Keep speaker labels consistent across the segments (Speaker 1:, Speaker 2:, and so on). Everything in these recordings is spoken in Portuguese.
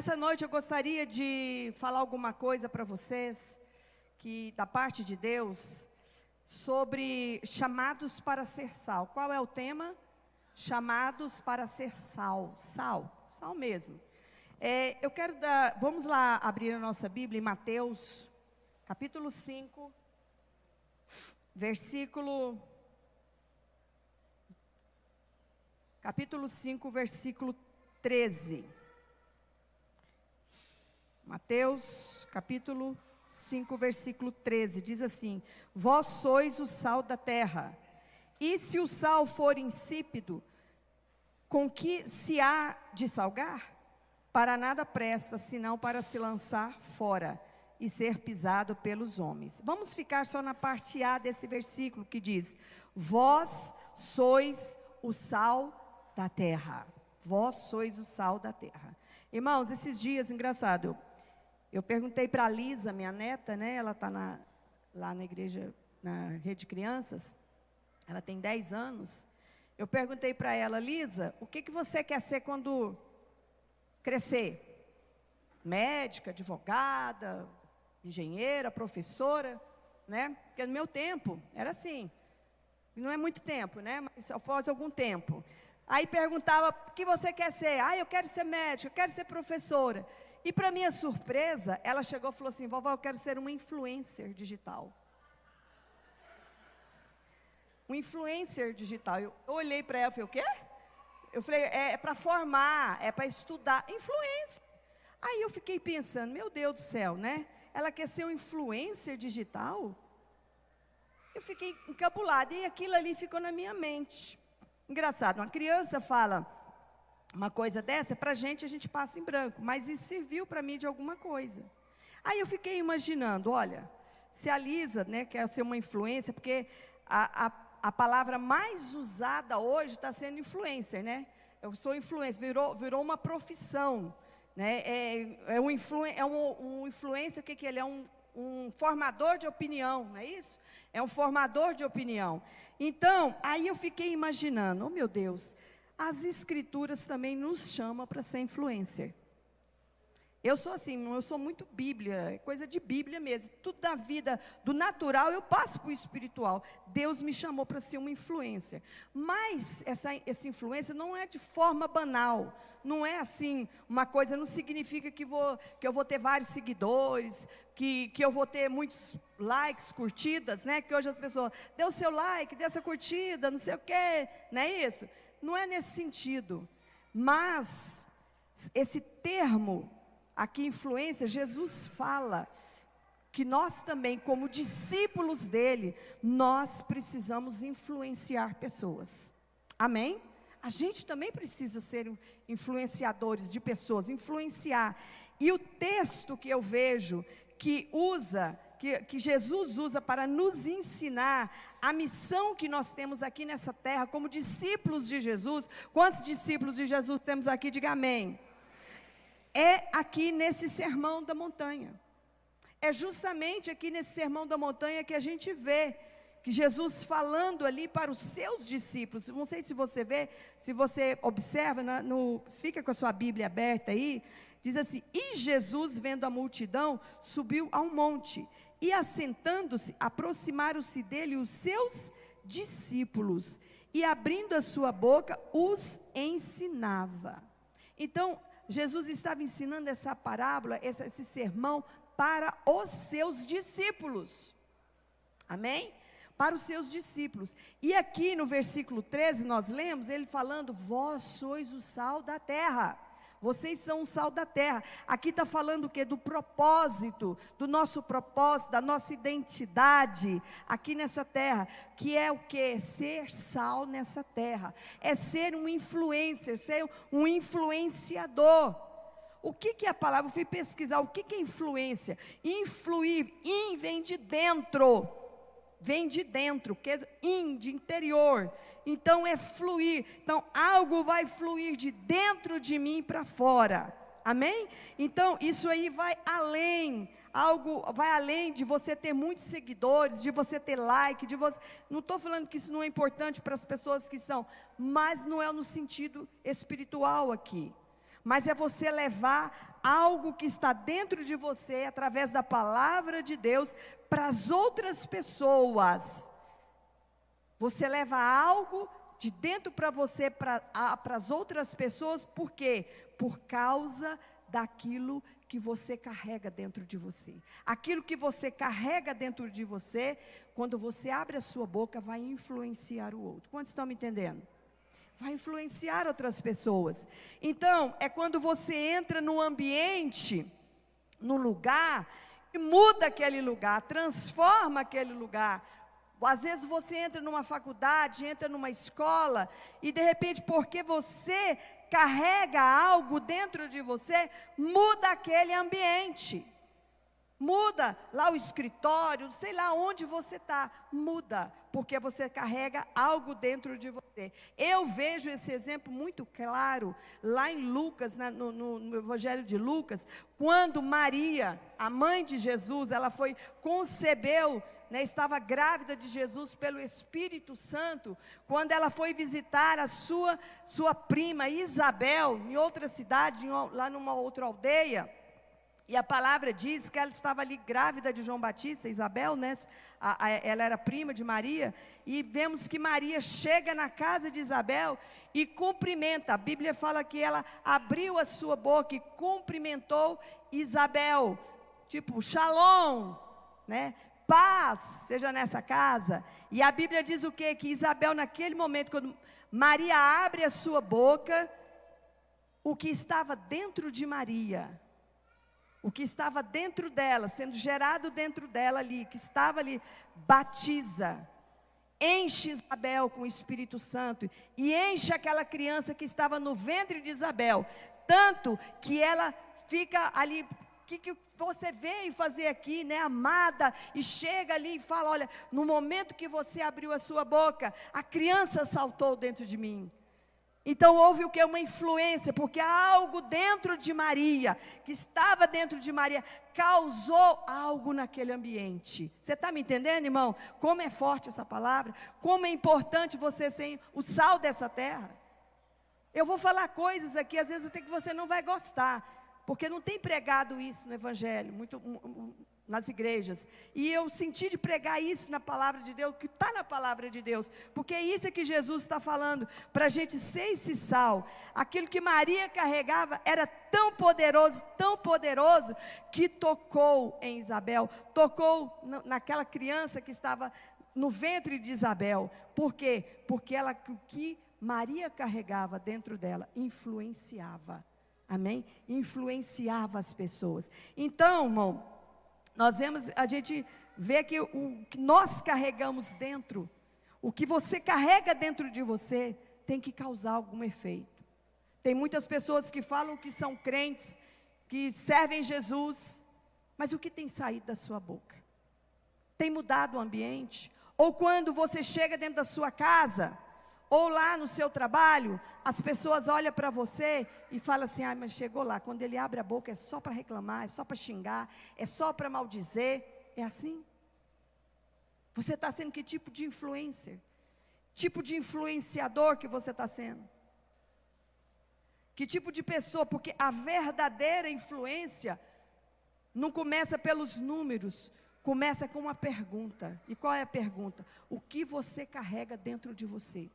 Speaker 1: Essa noite eu gostaria de falar alguma coisa para vocês, que da parte de Deus, sobre chamados para ser sal. Qual é o tema? Chamados para ser sal. Sal mesmo. Vamos lá abrir a nossa Bíblia em Mateus, capítulo 5, capítulo 13. Mateus, capítulo 5, versículo 13, diz assim: Vós sois o sal da terra, e se o sal for insípido, com que se há de salgar? Para nada presta, senão para se lançar fora e ser pisado pelos homens. Vamos ficar só na parte A desse versículo que diz: Vós sois o sal da terra. Vós sois o sal da terra. Irmãos, esses dias, engraçado, eu perguntei para a Lisa, minha neta, né? Ela está lá na igreja, na rede de crianças. Ela tem 10 anos. Eu perguntei para ela: Lisa, o que você quer ser quando crescer? Médica, advogada, engenheira, professora, né? Porque no meu tempo era assim. Não é muito tempo, né? Mas após algum tempo. Aí perguntava: o que você quer ser? Eu quero ser médica, eu quero ser professora. E para minha surpresa, ela chegou e falou assim: vovó, eu quero ser uma influencer digital. Um influencer digital. Eu olhei para ela e falei: o quê? Eu falei: é para formar, é para estudar. Influencer. Aí eu fiquei pensando: meu Deus do céu, né? Ela quer ser um influencer digital? Eu fiquei encabulada e aquilo ali ficou na minha mente. Engraçado, uma criança fala uma coisa dessa, para a gente passa em branco, mas isso serviu para mim de alguma coisa. Aí eu fiquei imaginando: olha, se a Lisa, né, quer ser uma influência, porque a palavra mais usada hoje está sendo influencer, né? Eu sou influencer, virou uma profissão, né? Um influencer, o que ele é? Um formador de opinião, não é isso? É um formador de opinião. Então, aí eu fiquei imaginando: oh meu Deus, as escrituras também nos chamam para ser influencer. Eu sou assim, eu sou muito Bíblia, coisa de Bíblia mesmo. Tudo da vida, do natural, eu passo para o espiritual. Deus me chamou para ser uma influencer. Mas essa influência não é de forma banal. Não é assim, uma coisa, não significa que eu vou ter vários seguidores, que eu vou ter muitos likes, curtidas, né? Que hoje as pessoas, dê o seu like, dê essa curtida, não sei o quê, não é isso? Não é nesse sentido. Mas esse termo aqui, influência, Jesus fala que nós também, como discípulos dele, nós precisamos influenciar pessoas. Amém? A gente também precisa ser influenciadores de pessoas, influenciar. E o texto que eu vejo que Jesus usa para nos ensinar a missão que nós temos aqui nessa terra, como discípulos de Jesus. Quantos discípulos de Jesus temos aqui? Diga amém. É aqui nesse Sermão da Montanha. É justamente aqui nesse Sermão da Montanha que a gente vê que Jesus falando ali para os seus discípulos. Não sei se você vê, se você observa, fica com a sua Bíblia aberta aí. Diz assim: e Jesus, vendo a multidão, subiu a um monte, e assentando-se, aproximaram-se dele os seus discípulos, e abrindo a sua boca, os ensinava. Então, Jesus estava ensinando essa parábola, esse sermão, para os seus discípulos. Amém? Para os seus discípulos. E aqui no versículo 13, nós lemos ele falando: vós sois o sal da terra. Vocês são o sal da terra. Aqui está falando o quê? Do propósito, do nosso propósito, da nossa identidade aqui nessa terra, que é o quê? Ser sal nessa terra. É ser um influencer, ser um influenciador. O que é a palavra? Eu fui pesquisar o que é influência. Influir, vem de dentro. Vem de dentro, que é de interior. Então é fluir. Então algo vai fluir de dentro de mim para fora. Amém? Então isso aí vai além. Algo vai além de você ter muitos seguidores, de você ter like, de você. Não estou falando que isso não é importante para as pessoas que são, mas não é no sentido espiritual aqui. mas é você levar algo que está dentro de você, através da palavra de Deus, para as outras pessoas. Você leva algo de dentro para você, para as outras pessoas, por quê? Por causa daquilo que você carrega dentro de você. Aquilo que você carrega dentro de você, quando você abre a sua boca, vai influenciar o outro. Quantos estão me entendendo? Vai influenciar outras pessoas. Então, é quando você entra num ambiente, num lugar, e muda aquele lugar, transforma aquele lugar. Às vezes você entra numa faculdade, entra numa escola, e de repente, porque você carrega algo dentro de você, muda aquele ambiente. Muda lá o escritório, sei lá onde você está, muda, porque você carrega algo dentro de você. Eu vejo esse exemplo muito claro, lá em Lucas, no Evangelho de Lucas, quando Maria, a mãe de Jesus, ela concebeu, estava grávida de Jesus pelo Espírito Santo, quando ela foi visitar a sua prima Isabel, em outra cidade, lá numa outra aldeia. E a palavra diz que ela estava ali grávida de João Batista, Isabel, ela era prima de Maria, e vemos que Maria chega na casa de Isabel e cumprimenta. A Bíblia fala que ela abriu a sua boca e cumprimentou Isabel, tipo, shalom, paz seja nessa casa. E a Bíblia diz o quê? Que Isabel, naquele momento, quando Maria abre a sua boca, o que estava dentro de Maria, o que estava dentro dela, sendo gerado dentro dela ali, que estava ali, batiza, enche Isabel com o Espírito Santo, e enche aquela criança que estava no ventre de Isabel, tanto que ela fica ali, o que você veio fazer aqui, amada, e chega ali e fala, olha, no momento que você abriu a sua boca, a criança saltou dentro de mim. Então houve o que? Uma influência, porque algo dentro de Maria, que estava dentro de Maria, causou algo naquele ambiente. Você está me entendendo, irmão? Como é forte essa palavra, como é importante você ser o sal dessa terra. Eu vou falar coisas aqui, às vezes até que você não vai gostar, porque não tem pregado isso no Evangelho, nas igrejas, e eu senti de pregar isso na palavra de Deus, que está na palavra de Deus, porque é isso que Jesus está falando, para a gente ser esse sal. Aquilo que Maria carregava era tão poderoso, que tocou em Isabel, tocou naquela criança que estava no ventre de Isabel. Por quê? Porque o que Maria carregava dentro dela, influenciava, amém? Influenciava as pessoas. Então, irmão, a gente vê que o que nós carregamos dentro, o que você carrega dentro de você, tem que causar algum efeito. Tem muitas pessoas que falam que são crentes, que servem Jesus, mas o que tem saído da sua boca? Tem mudado o ambiente? Ou quando você chega dentro da sua casa, ou lá no seu trabalho, as pessoas olham para você e falam assim, mas chegou lá, quando ele abre a boca é só para reclamar, é só para xingar, é só para maldizer. É assim? Você está sendo que tipo de influencer? Tipo de influenciador que você está sendo? Que tipo de pessoa? Porque a verdadeira influência não começa pelos números, começa com uma pergunta. E qual é a pergunta? O que você carrega dentro de você?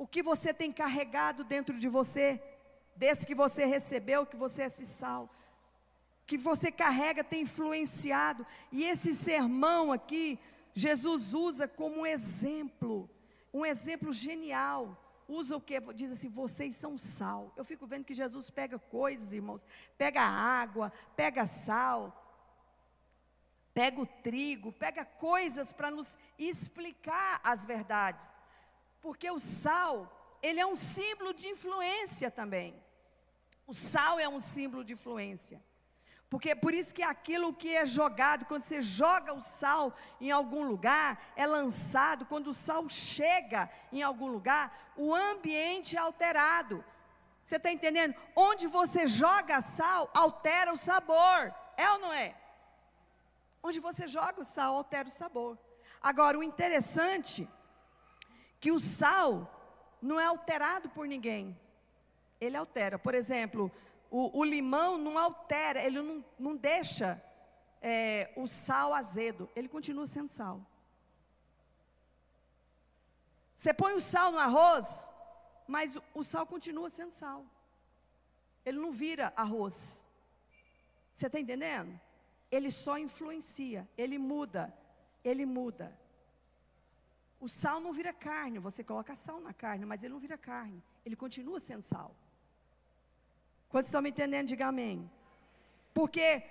Speaker 1: O que você tem carregado dentro de você, desde que você recebeu, que você é esse sal, que você carrega, tem influenciado. E esse sermão aqui, Jesus usa como um exemplo genial. Usa o que? Diz assim, vocês são sal. Eu fico vendo que Jesus pega coisas, irmãos, pega água, pega sal, pega o trigo, pega coisas para nos explicar as verdades. Porque o sal, ele é um símbolo de influência também. O sal é um símbolo de influência. Porque por isso que aquilo que é jogado, quando você joga o sal em algum lugar, é lançado, quando o sal chega em algum lugar, o ambiente é alterado. Você está entendendo? Onde você joga sal, altera o sabor. É ou não é? Onde você joga o sal, altera o sabor. Agora, o interessante que o sal não é alterado por ninguém. Ele altera. Por exemplo, o limão não altera, ele não deixa o sal azedo. Ele continua sendo sal. Você põe o sal no arroz, mas o sal continua sendo sal. Ele não vira arroz. Você está entendendo? Ele só influencia, ele muda. Ele muda. O sal não vira carne, você coloca sal na carne, mas ele não vira carne. Ele continua sendo sal. Quantos estão me entendendo? Diga amém. Porque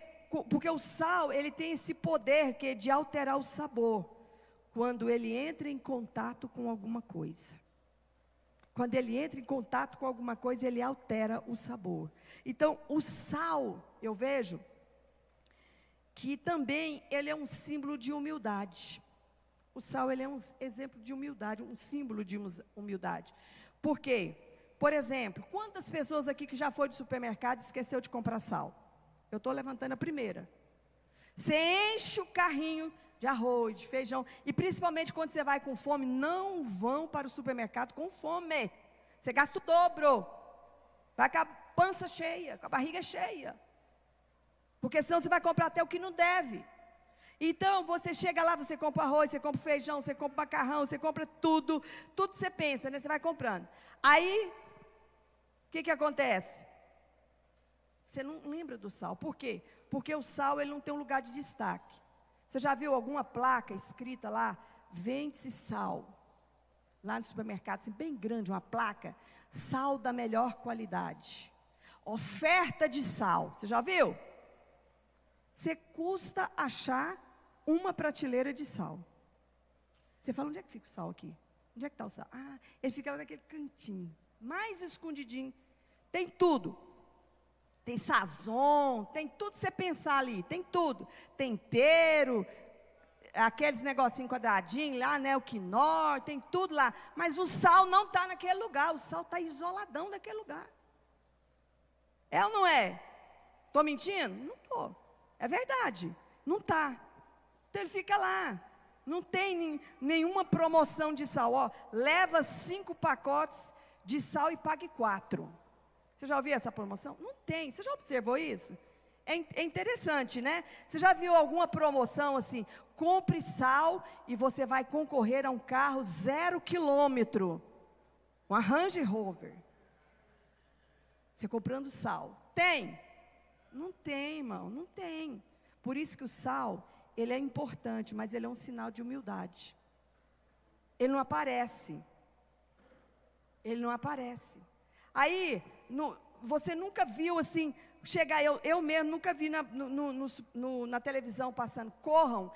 Speaker 1: o sal, ele tem esse poder que é de alterar o sabor. Quando ele entra em contato com alguma coisa. Quando ele entra em contato com alguma coisa, ele altera o sabor. Então, o sal, eu vejo que também ele é um símbolo de humildade. O sal, ele é um exemplo de humildade, um símbolo de humildade. Por quê? Por exemplo, quantas pessoas aqui que já foi do supermercado e esqueceu de comprar sal? Eu estou levantando a primeira. Você enche o carrinho de arroz, de feijão, e principalmente quando você vai com fome, não vão para o supermercado com fome. Você gasta o dobro. Vai com a pança cheia, com a barriga cheia. Porque senão você vai comprar até o que não deve. Então, você chega lá, você compra arroz, você compra feijão, você compra macarrão, você compra tudo que você pensa, né? Você vai comprando. Aí, o que acontece? Você não lembra do sal. Por quê? Porque o sal, ele não tem um lugar de destaque. Você já viu alguma placa escrita lá? Vende-se sal. Lá no supermercado, assim, bem grande, uma placa. Sal da melhor qualidade. Oferta de sal. Você já viu? Você custa achar uma prateleira de sal. Você fala, onde é que fica o sal aqui? Onde é que está o sal? Ah, ele fica lá naquele cantinho, mais escondidinho. Tem tudo. Tem sazon, tem tudo que você pensar ali, tem tudo. Tempero, aqueles negocinhos quadradinhos lá, né, o quinó, tem tudo lá. Mas o sal não está naquele lugar, o sal está isoladão naquele lugar. É ou não é? Estou mentindo? Não estou. É verdade, não está. Então ele fica lá. Não tem nenhuma promoção de sal. Ó, leva 5 pacotes de sal e pague 4. Você já ouviu essa promoção? Não tem. Você já observou isso? É interessante, né? Você já viu alguma promoção assim? Compre sal e você vai concorrer a um carro 0 quilômetro. Uma Range Rover. Você comprando sal. Tem? Não tem, irmão. Não tem. Por isso que o sal, ele é importante, mas ele é um sinal de humildade. Ele não aparece. Ele não aparece. Aí, você nunca viu assim, chegar, eu mesmo nunca vi na televisão passando, corram,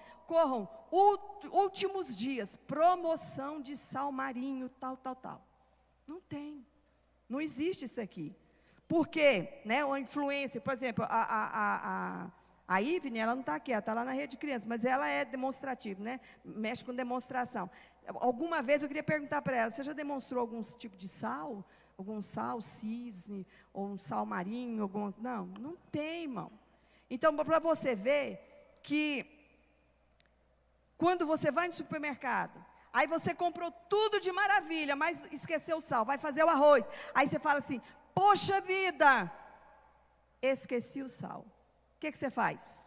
Speaker 1: últimos dias, promoção de sal marinho, tal. Não tem, não existe isso aqui. Por quê? Né, uma influência, por exemplo, a Ivne, ela não está aqui, ela está lá na rede de crianças, mas ela é demonstrativa, né, mexe com demonstração. Alguma vez eu queria perguntar para ela, você já demonstrou algum tipo de sal? Algum sal cisne, ou um sal marinho, não tem, irmão. Então, para você ver que, quando você vai no supermercado, aí você comprou tudo de maravilha, mas esqueceu o sal, vai fazer o arroz, aí você fala assim, poxa vida, esqueci o sal. O que você faz?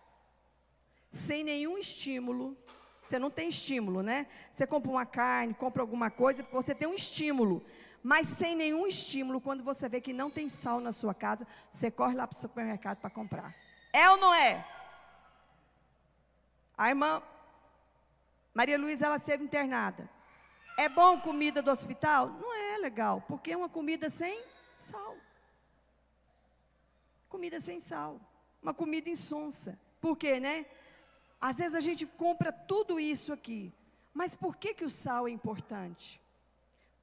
Speaker 1: Sem nenhum estímulo, você não tem estímulo, né? Você compra uma carne, compra alguma coisa, você tem um estímulo. Mas sem nenhum estímulo, quando você vê que não tem sal na sua casa, você corre lá para o supermercado para comprar. É ou não é? A irmã Maria Luísa, ela esteve internada. É bom comida do hospital? Não é legal, porque é uma comida sem sal. Comida sem sal. Uma comida insonsa. Por quê, né? Às vezes a gente compra tudo isso aqui. Mas por que o sal é importante?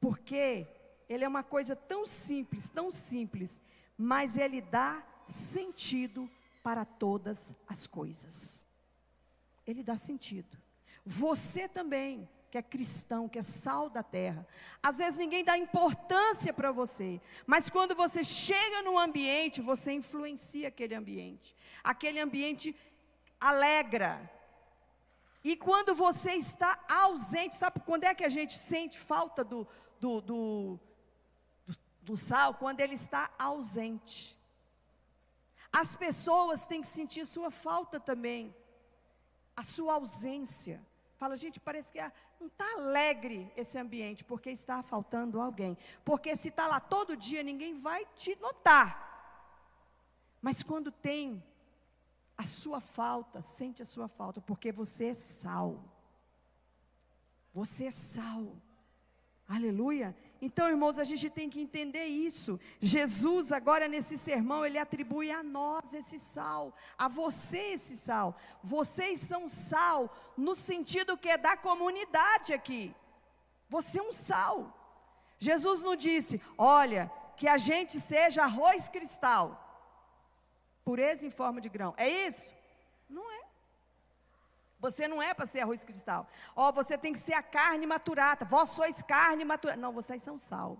Speaker 1: Porque ele é uma coisa tão simples, mas ele dá sentido para todas as coisas. Ele dá sentido. Você também, que é cristão, que é sal da terra, às vezes ninguém dá importância para você, mas quando você chega num ambiente, você influencia aquele ambiente alegra. E quando você está ausente, sabe quando é que a gente sente falta do sal quando ele está ausente. As pessoas têm que sentir sua falta também, a sua ausência. Fala, gente, parece que não está alegre esse ambiente, porque está faltando alguém. Porque se está lá todo dia, ninguém vai te notar. Mas quando tem a sua falta, sente a sua falta, porque você é sal. Você é sal. Aleluia. Então, irmãos, a gente tem que entender isso. Jesus, agora nesse sermão, ele atribui a nós esse sal, a você esse sal. Vocês são sal, no sentido que é da comunidade aqui. Você é um sal. Jesus não disse, olha, que a gente seja arroz cristal, pureza em forma de grão. É isso? Não é. Você não é para ser arroz cristal. Ó, você tem que ser a carne maturada. Vós sois carne maturada. Não, vocês são sal.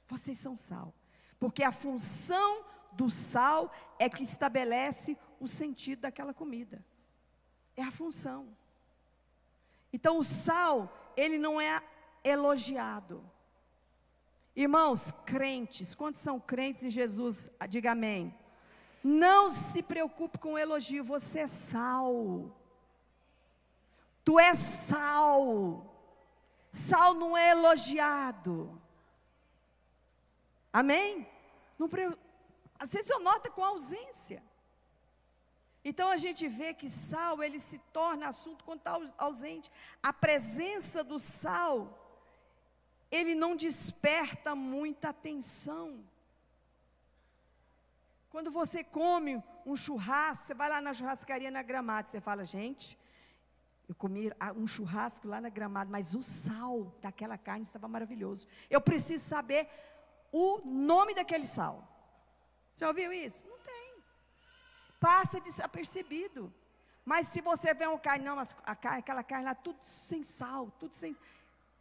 Speaker 1: Vocês são sal. Porque a função do sal é que estabelece o sentido daquela comida. É a função. Então o sal, ele não é elogiado. Irmãos, crentes, quantos são crentes em Jesus? Diga amém. Não se preocupe com o elogio, você é sal. Tu és sal. Sal não é elogiado. Amém? Às vezes eu noto com ausência. Então a gente vê que sal, ele se torna assunto quando está ausente. A presença do sal, ele não desperta muita atenção. Quando você come um churrasco, você vai lá na churrascaria na Gramado, você fala, gente, eu comi um churrasco lá na Gramado, mas o sal daquela carne estava maravilhoso. Eu preciso saber o nome daquele sal. Já ouviu isso? Não tem. Passa desapercebido. Mas se você vê uma carne, não, aquela carne lá, tudo sem sal, tudo sem...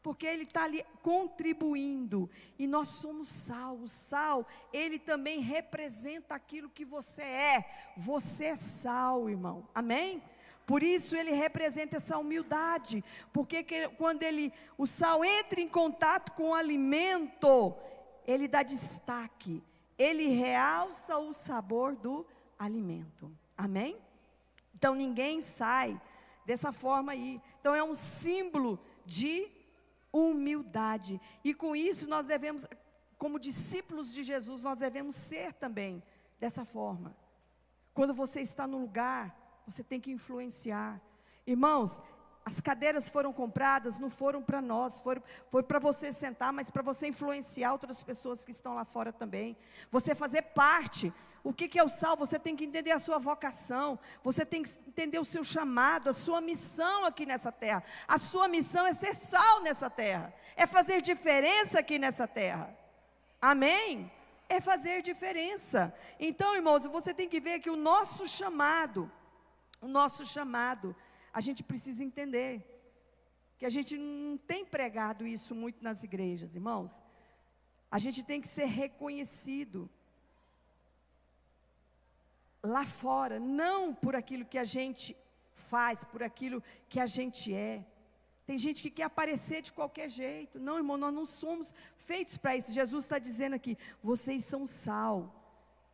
Speaker 1: Porque ele está ali contribuindo. E nós somos sal. O sal, ele também representa aquilo que você é. Você é sal, irmão. Amém? Por isso ele representa essa humildade. Porque quando o sal entra em contato com o alimento, ele dá destaque. Ele realça o sabor do alimento. Amém? Então ninguém sai dessa forma aí. Então é um símbolo de humildade. E com isso nós devemos, como discípulos de Jesus, nós devemos ser também dessa forma. Quando você está no lugar, você tem que influenciar. Irmãos, as cadeiras foram compradas, não foram para nós, foi para você sentar, mas para você influenciar outras pessoas que estão lá fora também. Você fazer parte. O que é o sal? Você tem que entender a sua vocação, você tem que entender o seu chamado, a sua missão aqui nessa terra. A sua missão é ser sal nessa terra, é fazer diferença aqui nessa terra. Amém? É fazer diferença. Então, irmãos, você tem que ver que o nosso chamado, a gente precisa entender, que a gente não tem pregado isso muito nas igrejas, irmãos. A gente tem que ser reconhecido lá fora, não por aquilo que a gente faz, por aquilo que a gente é. Tem gente que quer aparecer de qualquer jeito. Não, irmão, nós não somos feitos para isso. Jesus está dizendo aqui, vocês são sal.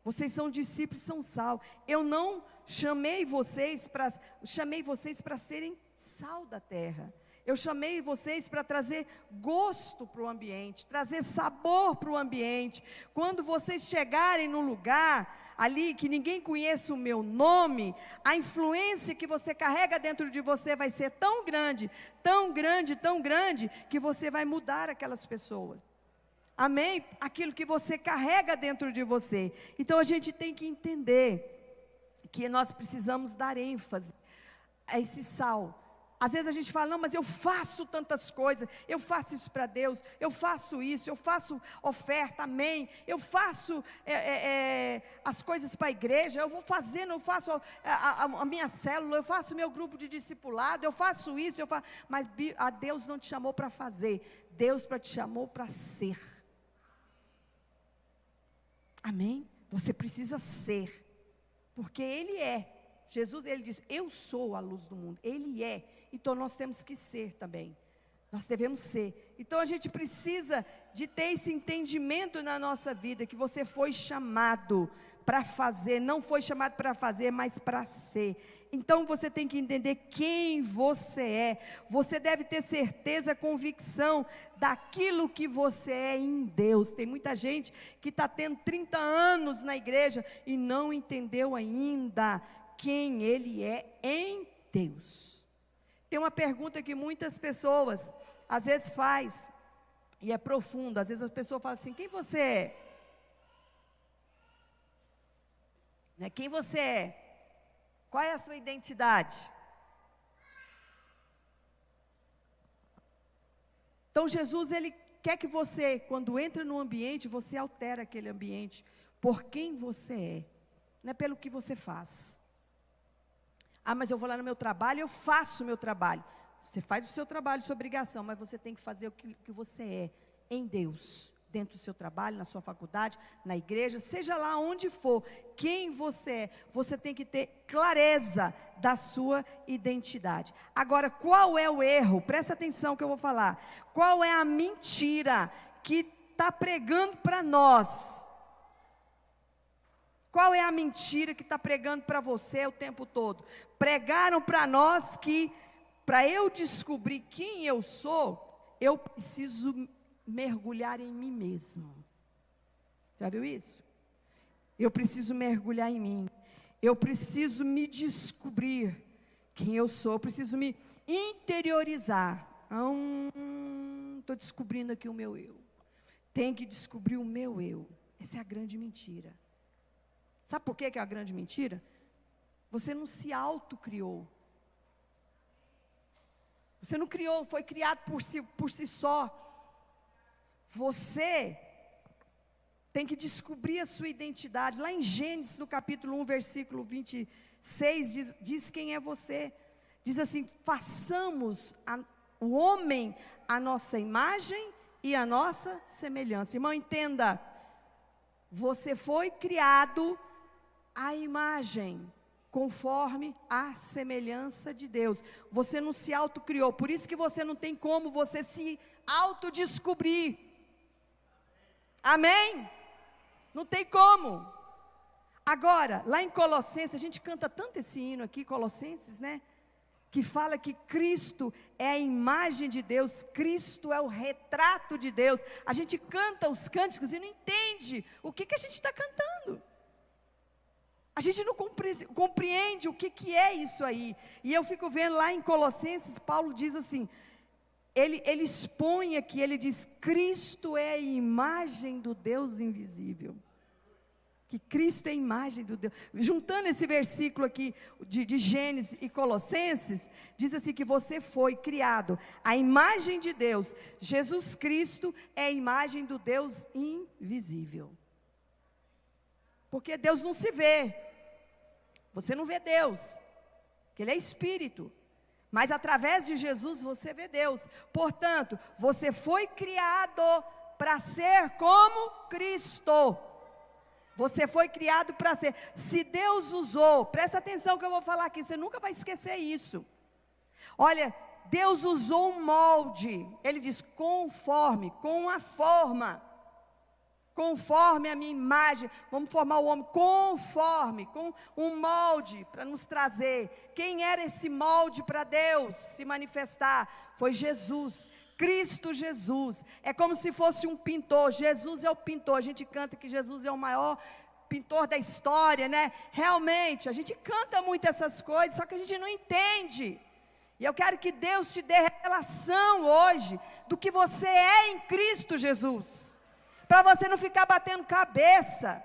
Speaker 1: Vocês são discípulos, são sal. Eu não chamei vocês para serem sal da terra. Eu chamei vocês para trazer gosto para o ambiente, trazer sabor para o ambiente. Quando vocês chegarem num lugar ali que ninguém conheça o meu nome, a influência que você carrega dentro de você vai ser tão grande, tão grande, tão grande, que você vai mudar aquelas pessoas. Amém? Aquilo que você carrega dentro de você. Então a gente tem que entender que nós precisamos dar ênfase a esse sal. Às vezes a gente fala, não, mas eu faço tantas coisas, eu faço isso para Deus, eu faço isso, eu faço oferta, amém, eu faço as coisas para a igreja, eu vou fazendo, eu faço a minha célula, eu faço meu grupo de discipulado, eu faço isso, mas a Deus não te chamou para fazer, Deus te chamou para ser. Amém? Você precisa ser, porque Ele é. Jesus, Ele diz, eu sou a luz do mundo, Ele é. Então nós temos que ser também, nós devemos ser. Então a gente precisa de ter esse entendimento na nossa vida, que você foi chamado para fazer, não foi chamado para fazer, mas para ser. Então você tem que entender quem você é. Você deve ter certeza, convicção daquilo que você é em Deus. Tem muita gente que está tendo 30 anos na igreja e não entendeu ainda quem ele é em Deus. Tem uma pergunta que muitas pessoas às vezes faz, e é profundo. Às vezes as pessoas falam assim: quem você é? Quem você é? Qual é a sua identidade? Então Jesus, ele quer que você, quando entra no ambiente, você altera aquele ambiente por quem você é, não é pelo que você faz. Ah, mas eu vou lá no meu trabalho, eu faço o meu trabalho. Você faz o seu trabalho, sua obrigação, mas você tem que fazer o que você é em Deus, dentro do seu trabalho, na sua faculdade, na igreja, seja lá onde for, quem você é, você tem que ter clareza da sua identidade. Agora, qual é o erro? Presta atenção que eu vou falar. Qual é a mentira que está pregando para nós? Qual é a mentira que está pregando para você o tempo todo? Pregaram para nós que, para eu descobrir quem eu sou, eu preciso mergulhar em mim mesmo. Já viu isso? Eu preciso mergulhar em mim. Eu preciso me descobrir quem eu sou. Eu preciso me interiorizar. Estou descobrindo aqui o meu eu. Tem que descobrir o meu eu. Essa é a grande mentira. Sabe por que é a grande mentira? Você não se autocriou. Você não criou, foi criado por si só. Você tem que descobrir a sua identidade. Lá em Gênesis, no capítulo 1, versículo 26, diz quem é você. Diz assim: façamos o homem a nossa imagem e a nossa semelhança. Irmão, entenda, você foi criado à imagem, conforme a semelhança de Deus. Você não se autocriou, por isso que você não tem como você se autodescobrir. Amém? Não tem como. Agora, lá em Colossenses, a gente canta tanto esse hino aqui, Colossenses, né? Que fala que Cristo é a imagem de Deus, Cristo é o retrato de Deus. A gente canta os cânticos e não entende o que a gente está cantando. A gente não compreende o que é isso aí. E eu fico vendo lá em Colossenses, Paulo diz assim, ele expõe aqui, ele diz: Cristo é a imagem do Deus invisível. Que Cristo é a imagem do Deus. Juntando esse versículo aqui de Gênesis e Colossenses, diz assim que você foi criado à imagem de Deus. Jesus Cristo é a imagem do Deus invisível. Porque Deus não se vê. Você não vê Deus, porque Ele é Espírito. Mas através de Jesus você vê Deus. Portanto, você foi criado para ser como Cristo. Você foi criado para ser. Se Deus usou, presta atenção que eu vou falar aqui, você nunca vai esquecer isso. Olha, Deus usou um molde. Ele diz: conforme, com a forma, conforme a minha imagem. Vamos formar o homem conforme, com um molde para nos trazer. Quem era esse molde para Deus se manifestar? Foi Jesus, Cristo Jesus. É como se fosse um pintor. Jesus é o pintor. A gente canta que Jesus é o maior pintor da história, né? Realmente, a gente canta muito essas coisas, só que a gente não entende. E eu quero que Deus te dê revelação hoje do que você é em Cristo Jesus, para você não ficar batendo cabeça,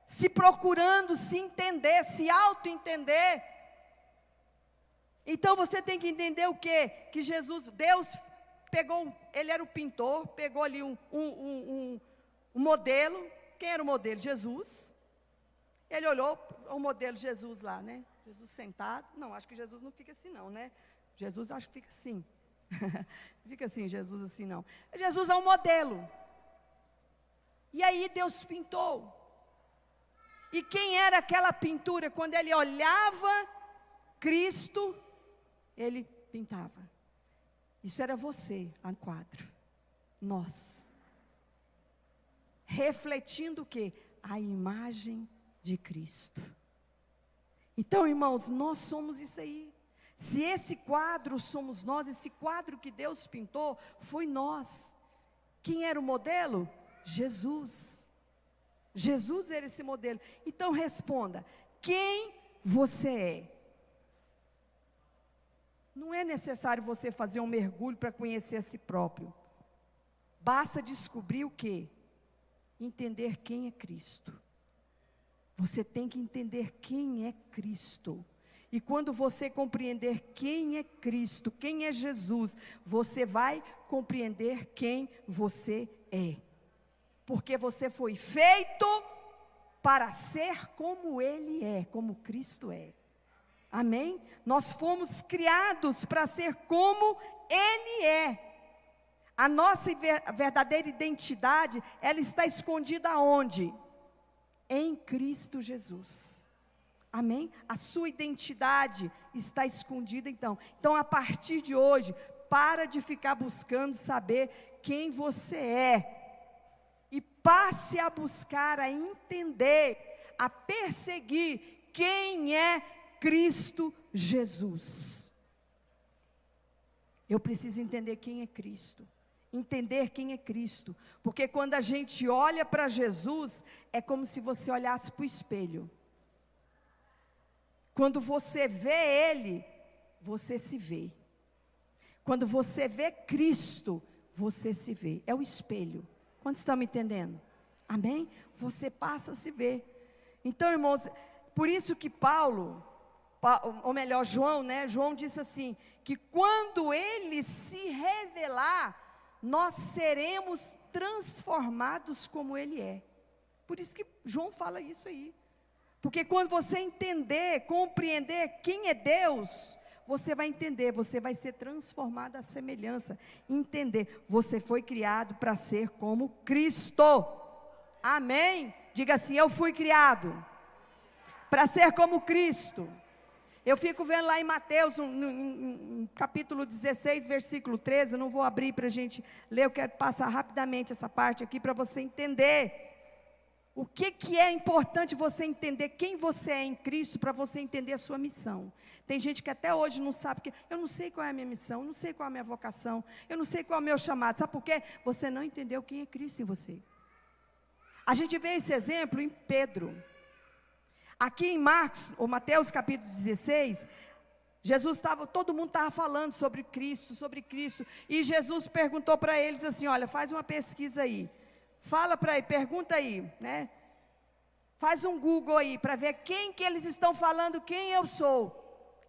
Speaker 1: se procurando se entender, se auto-entender. Então você tem que entender o quê? Que Jesus, Deus pegou, Ele era o pintor, pegou ali um modelo. Quem era o modelo? Jesus. Ele olhou o modelo de Jesus lá, né? Jesus sentado. Não, acho que Jesus não fica assim não, né? Jesus acho que fica assim. Fica assim, Jesus assim não. Jesus é um modelo. E aí Deus pintou. E quem era aquela pintura? Quando ele olhava Cristo, ele pintava. Isso era você, lá no quadro. Nós. refletindo o quê? A imagem de Cristo. Então, irmãos, nós somos isso aí. Se esse quadro somos nós, esse quadro que Deus pintou, foi nós. Quem era o modelo? Jesus. Jesus era esse modelo. Então responda, quem você é? Não é necessário você fazer um mergulho para conhecer a si próprio. Basta descobrir o quê? Entender quem é Cristo. Você tem que entender quem é Cristo. E quando você compreender quem é Cristo, quem é Jesus, você vai compreender quem você é. Porque você foi feito para ser como Ele é, como Cristo é. Amém? Nós fomos criados para ser como Ele é. A nossa verdadeira identidade, ela está escondida aonde? Em Cristo Jesus. Amém? A sua identidade está escondida então. Então, a partir de hoje, para de ficar buscando saber quem você é. E passe a buscar, a entender, a perseguir quem é Cristo Jesus. Eu preciso entender quem é Cristo. Entender quem é Cristo. Porque quando a gente olha para Jesus, é como se você olhasse para o espelho. Quando você vê Ele, você se vê. Quando você vê Cristo, você se vê. É o espelho. Quantos estão me entendendo? Amém? Você passa a se ver. Então, irmãos, por isso que Paulo, ou melhor, João, né? João disse assim, que quando Ele se revelar, nós seremos transformados como Ele é. Por isso que João fala isso aí. Porque quando você entender, compreender quem é Deus, você vai entender, você vai ser transformado à semelhança. Entender, você foi criado para ser como Cristo. Amém? Diga assim, eu fui criado para ser como Cristo. Eu fico vendo lá em Mateus, no capítulo 16, versículo 13, eu não vou abrir para a gente ler, eu quero passar rapidamente essa parte aqui para você entender. O que é importante você entender quem você é em Cristo, para você entender a sua missão. Tem gente que até hoje não sabe, porque eu não sei qual é a minha missão, eu não sei qual é a minha vocação, eu não sei qual é o meu chamado. Sabe por quê? Você não entendeu quem é Cristo em você. A gente vê esse exemplo em Pedro. Aqui em Marcos, ou Mateus capítulo 16, todo mundo estava falando sobre Cristo, e Jesus perguntou para eles assim, olha, faz uma pesquisa aí, fala para ele, pergunta aí, né? Faz um Google aí, para ver quem que eles estão falando, quem eu sou,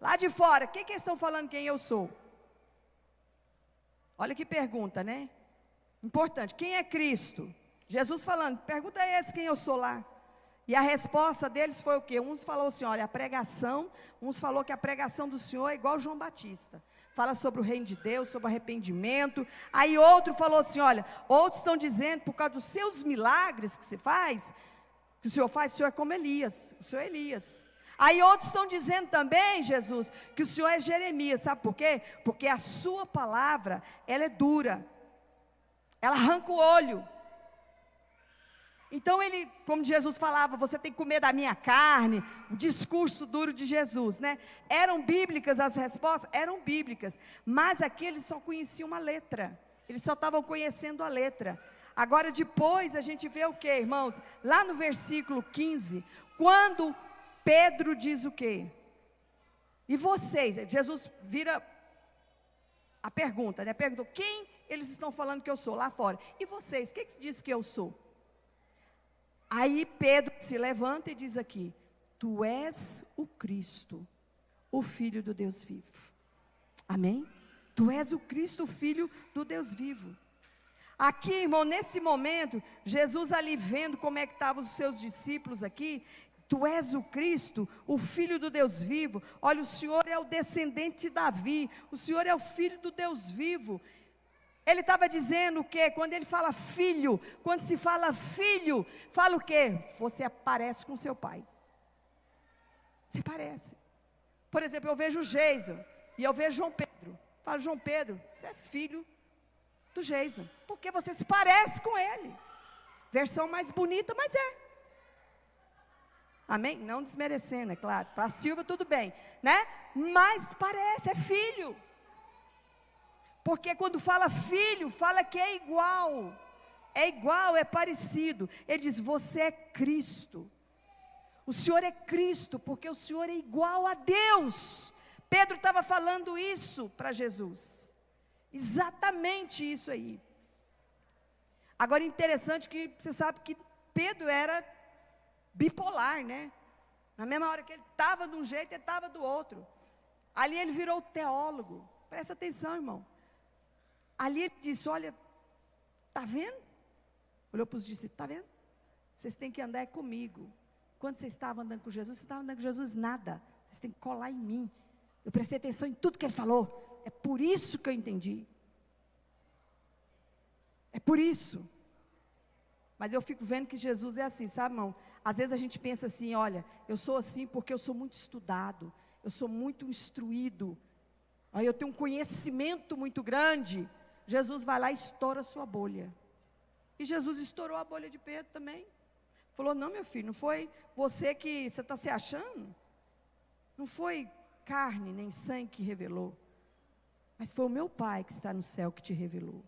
Speaker 1: lá de fora, quem que eles estão falando quem eu sou? Olha que pergunta, né? Importante, quem é Cristo? Jesus falando, pergunta a eles quem eu sou lá. E a resposta deles foi o quê? Uns falou assim, olha, a pregação, uns falou que a pregação do Senhor é igual João Batista. Fala sobre o reino de Deus, sobre arrependimento. Aí outro falou assim, olha, outros estão dizendo, por causa dos seus milagres que você faz, que o Senhor faz, o Senhor é como Elias, o Senhor é Elias. Aí outros estão dizendo também, Jesus, que o Senhor é Jeremias, sabe por quê? Porque a sua palavra, ela é dura, ela arranca o olho. Então ele, como Jesus falava, você tem que comer da minha carne, o discurso duro de Jesus, né? Eram bíblicas as respostas? Eram bíblicas, mas aqui eles só conheciam uma letra, eles só estavam conhecendo a letra. Agora depois a gente vê o que, irmãos? Lá no versículo 15, quando Pedro diz o quê? E vocês, Jesus vira a pergunta, né? Perguntou, quem eles estão falando que eu sou lá fora? E vocês, o que se diz que eu sou? Aí Pedro se levanta e diz aqui, tu és o Cristo, o Filho do Deus vivo. Amém? Tu és o Cristo, o Filho do Deus vivo. Aqui, irmão, nesse momento, Jesus ali vendo como é que estavam os seus discípulos aqui, tu és o Cristo, o Filho do Deus vivo. Olha, o Senhor é o descendente de Davi, o Senhor é o Filho do Deus vivo. Ele estava dizendo o quê? Quando ele fala filho, quando se fala filho, fala o quê? Você parece com seu pai. Você parece. Por exemplo, eu vejo o Geison e eu vejo João Pedro. Falo, João Pedro, você é filho do Geison, porque você se parece com ele. Versão mais bonita, mas é. Amém? Não desmerecendo, é claro. Para a Silva tudo bem, né? Mas parece, é filho. Porque quando fala filho, fala que é igual. É igual, é parecido. Ele diz, você é Cristo. O Senhor é Cristo, porque o Senhor é igual a Deus. Pedro estava falando isso para Jesus. Exatamente isso aí. Agora, interessante que você sabe que Pedro era bipolar, né? Na mesma hora que ele estava de um jeito, ele estava do outro. Ali ele virou teólogo. Presta atenção, irmão. Ali ele disse, olha, está vendo? Olhou para os discípulos, está vendo? Vocês têm que andar comigo. Quando vocês estavam andando com Jesus, vocês estavam andando com Jesus nada. Vocês têm que colar em mim. Eu prestei atenção em tudo que ele falou. É por isso que eu entendi. É por isso. Mas eu fico vendo que Jesus é assim, sabe, irmão? Às vezes a gente pensa assim, olha, eu sou assim porque eu sou muito estudado. Eu sou muito instruído. Aí eu tenho um conhecimento muito grande. Jesus vai lá e estoura a sua bolha. E Jesus estourou a bolha de Pedro também. Falou, não, meu filho, não foi você que você está se achando? Não foi carne nem sangue que revelou, mas foi o meu Pai que está no céu que te revelou.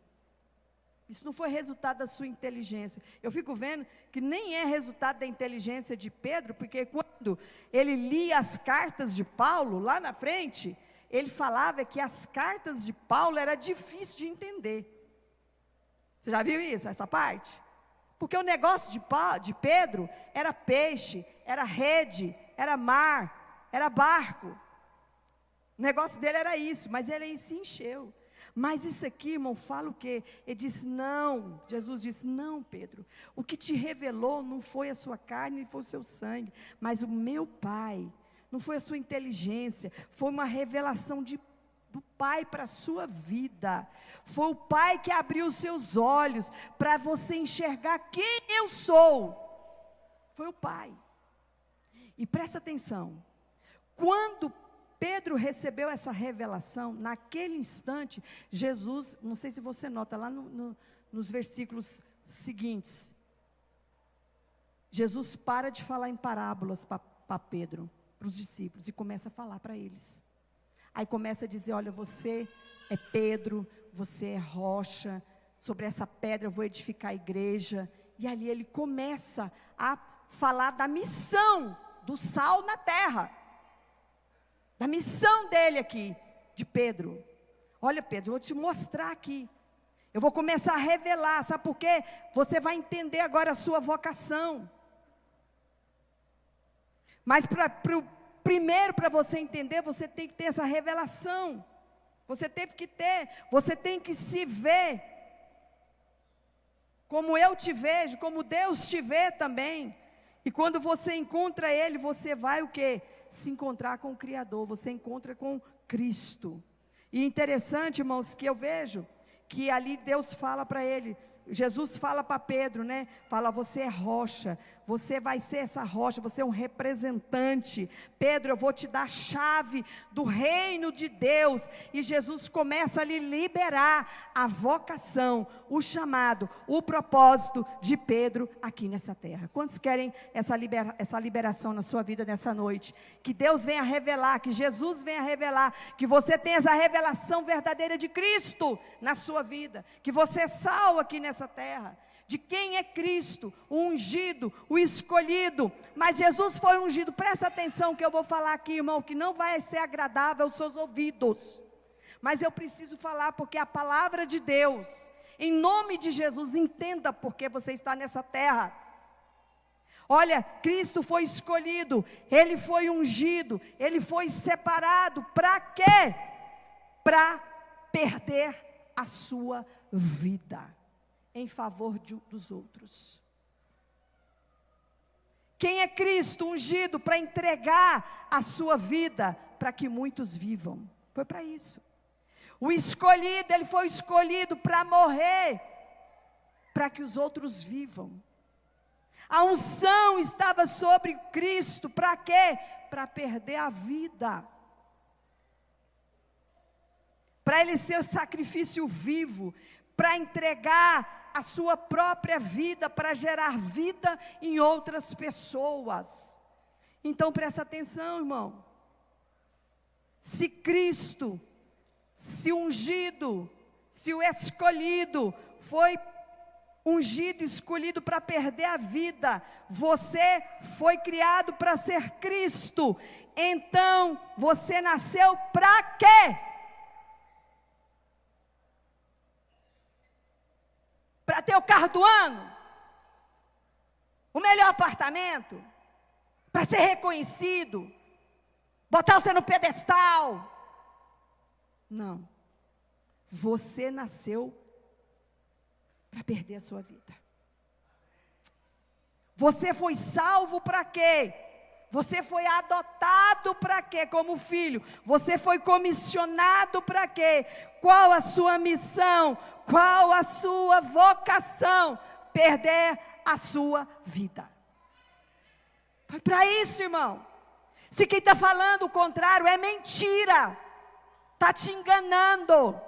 Speaker 1: Isso não foi resultado da sua inteligência. Eu fico vendo que nem é resultado da inteligência de Pedro, porque quando ele lia as cartas de Paulo, lá na frente, ele falava que as cartas de Paulo era difícil de entender. Você já viu isso, essa parte? Porque o negócio de Pedro era peixe, era rede, era mar, era barco. O negócio dele era isso, mas ele aí se encheu. Mas isso aqui, irmão, fala o quê? Ele disse, não, Jesus disse, não, Pedro, o que te revelou não foi a sua carne, nem foi o seu sangue, mas o meu Pai. Não foi a sua inteligência, foi uma revelação do Pai para a sua vida. Foi o Pai que abriu os seus olhos para você enxergar quem eu sou. Foi o Pai. E presta atenção, quando Pedro recebeu essa revelação, naquele instante, Jesus, não sei se você nota lá nos versículos seguintes, Jesus para de falar em parábolas para Pedro, para os discípulos, e começa a falar para eles. Aí começa a dizer, olha, você é Pedro, você é rocha, sobre essa pedra eu vou edificar a igreja. E ali ele começa a falar da missão do sal na terra. Da missão dele aqui, de Pedro. Olha, Pedro, eu vou te mostrar aqui. Eu vou começar a revelar, sabe por quê? Você vai entender agora a sua vocação. Mas primeiro, para você entender, você tem que ter essa revelação. Você teve que ter, você tem que se ver. Como eu te vejo, como Deus te vê também. E quando você encontra Ele, você vai o quê? Se encontrar com o Criador, você encontra com Cristo. E interessante, irmãos, que eu vejo que ali Deus fala para ele, Jesus fala para Pedro, né? Fala, você é rocha, você vai ser essa rocha, você é um representante. Pedro, eu vou te dar a chave do reino de Deus. E Jesus começa a lhe liberar a vocação, o chamado, o propósito de Pedro aqui nessa terra. Quantos querem essa liberação na sua vida nessa noite? Que Deus venha revelar, que Jesus venha revelar, que você tenha essa revelação verdadeira de Cristo na sua vida, que você é sal aqui nessa terra, de quem é Cristo, o ungido, o escolhido. Mas Jesus foi ungido. Presta atenção que eu vou falar aqui, irmão, que não vai ser agradável aos seus ouvidos, mas eu preciso falar porque a palavra de Deus, em nome de Jesus, entenda porque você está nessa terra. Olha, Cristo foi escolhido, Ele foi ungido, Ele foi separado, para quê? Para perder a sua vida em favor dos outros. Quem é Cristo ungido? Para entregar a sua vida para que muitos vivam. Foi para isso. O escolhido, ele foi escolhido para morrer para que os outros vivam. A unção estava sobre Cristo, para quê? Para perder a vida. Para ele ser o sacrifício vivo, para entregar a sua própria vida para gerar vida em outras pessoas. Então presta atenção, irmão. Se Cristo, se ungido, se o escolhido foi ungido, escolhido para perder a vida, você foi criado para ser Cristo. Então, você nasceu para quê? Para ter o carro do ano? O melhor apartamento? Para ser reconhecido? Botar você no pedestal? Não. Você nasceu para perder a sua vida. Você foi salvo para quê? Você foi adotado para quê? Como filho. Você foi comissionado para quê? Qual a sua missão? Qual a sua vocação? Perder a sua vida. Foi para isso, irmão. Se quem está falando o contrário é mentira, está te enganando.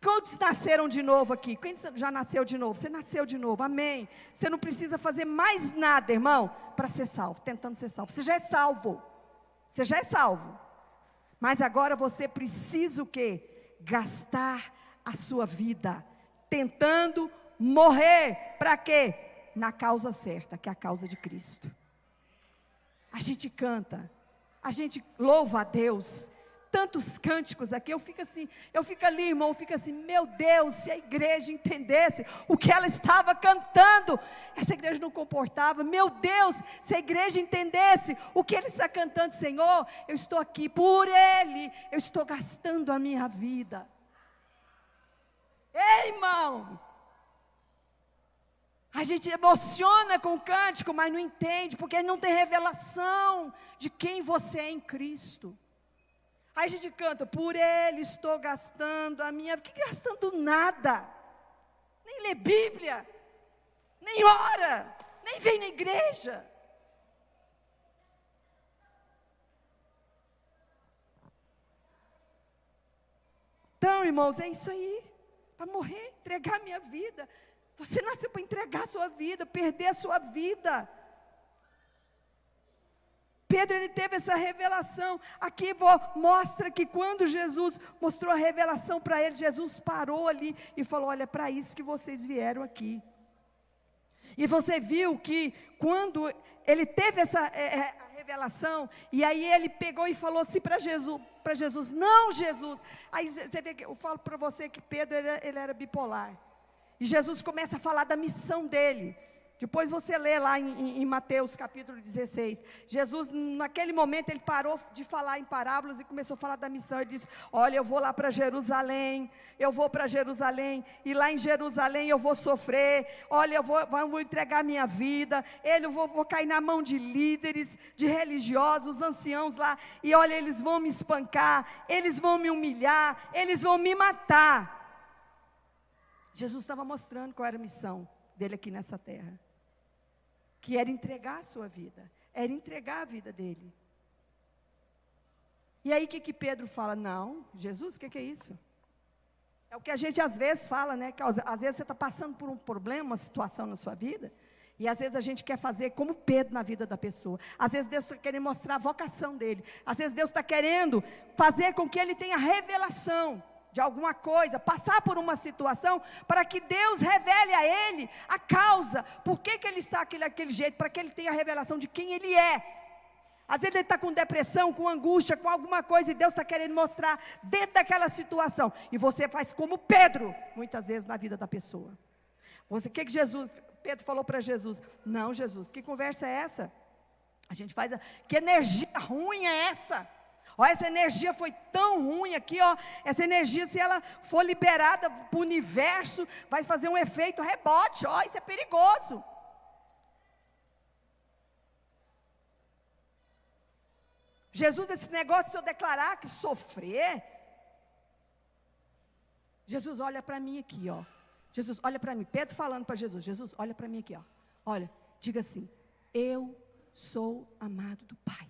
Speaker 1: Quantos nasceram de novo aqui? Quem já nasceu de novo? Você nasceu de novo, amém. Você não precisa fazer mais nada, irmão, para ser salvo, tentando ser salvo. Você já é salvo. Você já é salvo. Mas agora você precisa o quê? Gastar a sua vida, tentando morrer, para quê? Na causa certa, que é a causa de Cristo. A gente canta, a gente louva a Deus. Tantos cânticos aqui, eu fico ali, irmão, eu fico assim, meu Deus, se a igreja entendesse o que ela estava cantando, essa igreja não comportava. Meu Deus, se a igreja entendesse o que ele está cantando, Senhor, eu estou aqui por Ele, eu estou gastando a minha vida. Ei, irmão, a gente emociona com o cântico, mas não entende, porque não tem revelação de quem você é em Cristo. Aí a gente canta, por Ele estou gastando a minha vida. Que gastando nada? Nem lê Bíblia, nem ora, nem vem na igreja. Então, irmãos, é isso aí. Para morrer, entregar a minha vida. Você nasceu para entregar a sua vida, perder a sua vida. Pedro, ele teve essa revelação. Aqui mostra que quando Jesus mostrou a revelação para ele, Jesus parou ali e falou, olha, é para isso que vocês vieram aqui. E você viu que quando ele teve essa a revelação, e aí ele pegou e falou assim para Jesus, não, Jesus. Aí você vê que eu falo para você que Pedro, ele era bipolar. E Jesus começa a falar da missão dele. Depois você lê lá em Mateus capítulo 16, Jesus naquele momento ele parou de falar em parábolas e começou a falar da missão. Ele disse, olha, eu vou lá para Jerusalém, eu vou para Jerusalém, e lá em Jerusalém eu vou sofrer, olha, eu vou entregar minha vida, eu vou cair na mão de líderes, de religiosos, anciãos lá, e olha, eles vão me espancar, eles vão me humilhar, eles vão me matar. Jesus estava mostrando qual era a missão dele aqui nessa terra. Que era entregar a sua vida, era entregar a vida dele. E aí o que Pedro fala? Não, Jesus, o que é isso? É o que a gente às vezes fala, né? Que às vezes você está passando por um problema, uma situação na sua vida, e às vezes a gente quer fazer como Pedro na vida da pessoa. Às vezes Deus está querendo mostrar a vocação dele, às vezes Deus está querendo fazer com que ele tenha revelação de alguma coisa, passar por uma situação, para que Deus revele a ele a causa, por que ele está daquele jeito, para que ele tenha a revelação de quem ele é. Às vezes ele está com depressão, com angústia, com alguma coisa, e Deus está querendo mostrar dentro daquela situação, e você faz como Pedro, muitas vezes na vida da pessoa. Pedro falou para Jesus, não, Jesus, que conversa é essa? A gente faz, que energia ruim é essa? Ó, essa energia foi tão ruim aqui, ó. Essa energia, se ela for liberada para o universo, vai fazer um efeito rebote, ó. Isso é perigoso. Jesus, esse negócio de eu declarar que sofrer. Jesus, olha para mim aqui, ó. Jesus, olha para mim. Pedro falando para Jesus, Jesus, olha para mim aqui, ó. Olha, diga assim, eu sou amado do Pai.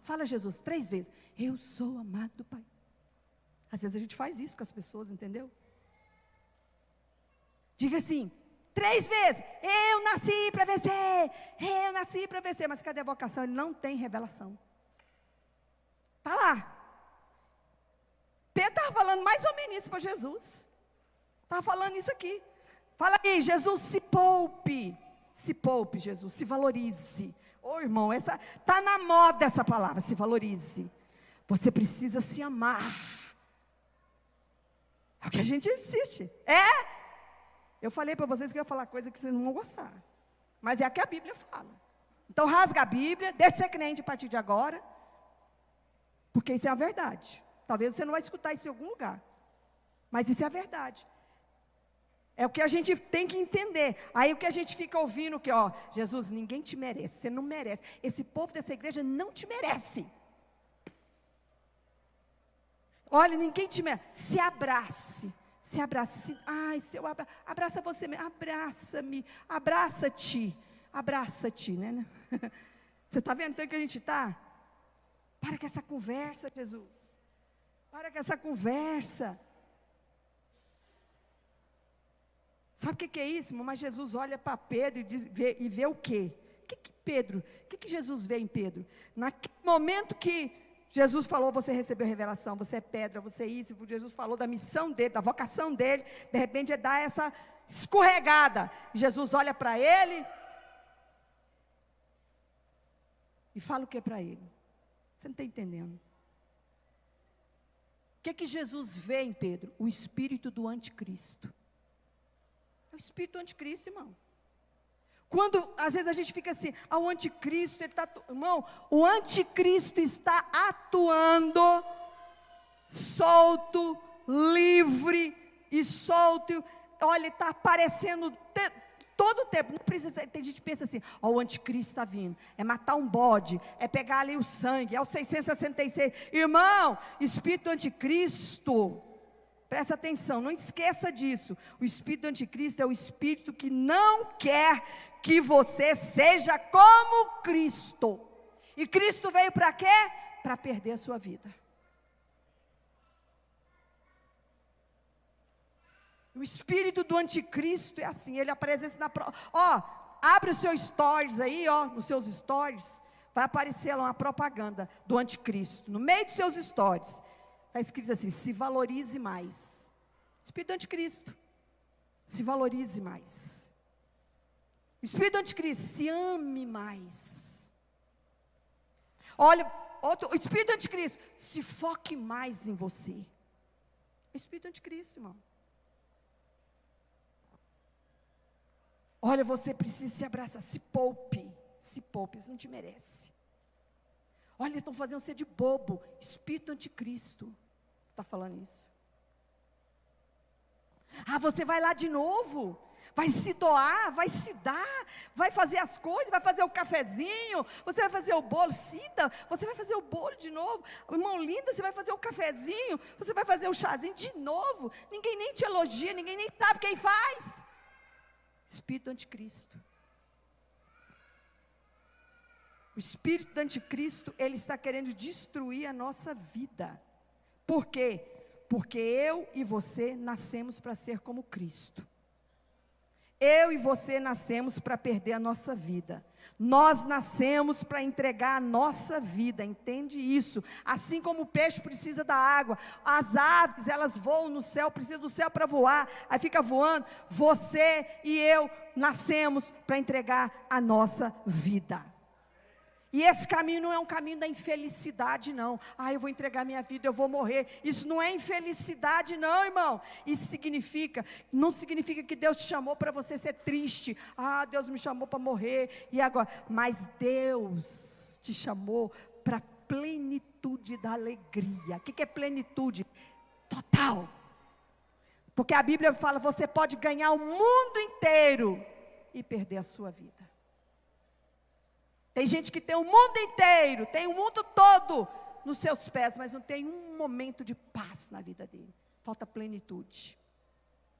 Speaker 1: Fala Jesus, 3 vezes. Eu sou amado do Pai. Às vezes a gente faz isso com as pessoas, entendeu? Diga assim, 3 vezes, eu nasci para vencer, eu nasci para vencer. Mas cadê a vocação? Ele não tem revelação. Está lá. Pedro estava falando mais ou menos isso para Jesus. Estava falando isso aqui. Fala aí, Jesus, se poupe. Se poupe, Jesus, se valorize. Ô irmão, está na moda essa palavra, se valorize. Você precisa se amar. É o que a gente insiste. Eu falei para vocês que eu ia falar coisa que vocês não vão gostar. Mas é a que a Bíblia fala. Então rasga a Bíblia, deixa de ser crente a partir de agora. Porque isso é a verdade. Talvez você não vai escutar isso em algum lugar. Mas isso é a verdade. É o que a gente tem que entender. Aí o que a gente fica ouvindo, que Jesus, ninguém te merece, você não merece. Esse povo dessa igreja não te merece. Olha, ninguém te merece. Se abrace. Se abrace. Ai, se eu abraça você mesmo. Abraça-me. Abraça-te. Abraça-te, né? Você está vendo então que a gente está? Para com essa conversa, Jesus. Para com essa conversa. Sabe o que é isso? Mas Jesus olha para Pedro e vê o quê? O que Jesus vê em Pedro? Naquele momento que Jesus falou, você recebeu revelação, você é pedra, você é isso. Jesus falou da missão dele, da vocação dele. De repente ele dá essa escorregada. Jesus olha para ele e fala o que para ele? Você não está entendendo. O que Jesus vê em Pedro? O espírito do anticristo. É o espírito do anticristo, irmão. Quando, às vezes a gente fica assim, o anticristo, ele está, irmão, o anticristo está atuando, solto, livre e solto, olha, ele está aparecendo todo o tempo, não precisa, tem gente que pensa assim, o anticristo está vindo, é matar um bode, é pegar ali o sangue, é o 666, irmão, espírito do anticristo, presta atenção, não esqueça disso, o espírito do anticristo é o espírito que não quer que você seja como Cristo, e Cristo veio para quê? Para perder a sua vida. O espírito do anticristo é assim, ele aparece na prova. Abre os seus stories aí, nos seus stories, vai aparecer lá uma propaganda do anticristo, no meio dos seus stories, está escrito assim, se valorize mais. Espírito do anticristo, se valorize mais. Espírito do anticristo, se ame mais. Olha, o espírito do anticristo, se foque mais em você. O espírito do anticristo, irmão. Olha, você precisa se abraçar, se poupe, isso não te merece. Olha, eles estão fazendo você de bobo, espírito anticristo, está falando isso. Você vai lá de novo, vai se doar, vai se dar, vai fazer as coisas, vai fazer o cafezinho, você vai fazer o bolo, você vai fazer o bolo de novo, irmão linda, você vai fazer o cafezinho, você vai fazer o chazinho de novo, ninguém nem te elogia, ninguém nem sabe quem faz. Espírito do anticristo. O espírito do anticristo, ele está querendo destruir a nossa vida. Por quê? Porque eu e você nascemos para ser como Cristo. Eu e você nascemos para perder a nossa vida. Nós nascemos para entregar a nossa vida, entende isso? Assim como o peixe precisa da água, as aves, elas voam no céu, precisam do céu para voar, aí fica voando. Você e eu nascemos para entregar a nossa vida. E esse caminho não é um caminho da infelicidade, não. Eu vou entregar minha vida, eu vou morrer. Isso não é infelicidade, não, irmão. Isso não significa que Deus te chamou para você ser triste. Deus me chamou para morrer, e agora? Mas Deus te chamou para plenitude da alegria. O que é plenitude? Total. Porque a Bíblia fala, você pode ganhar o mundo inteiro e perder a sua vida. Tem gente que tem o mundo inteiro, tem o mundo todo nos seus pés, mas não tem um momento de paz na vida dele. Falta plenitude.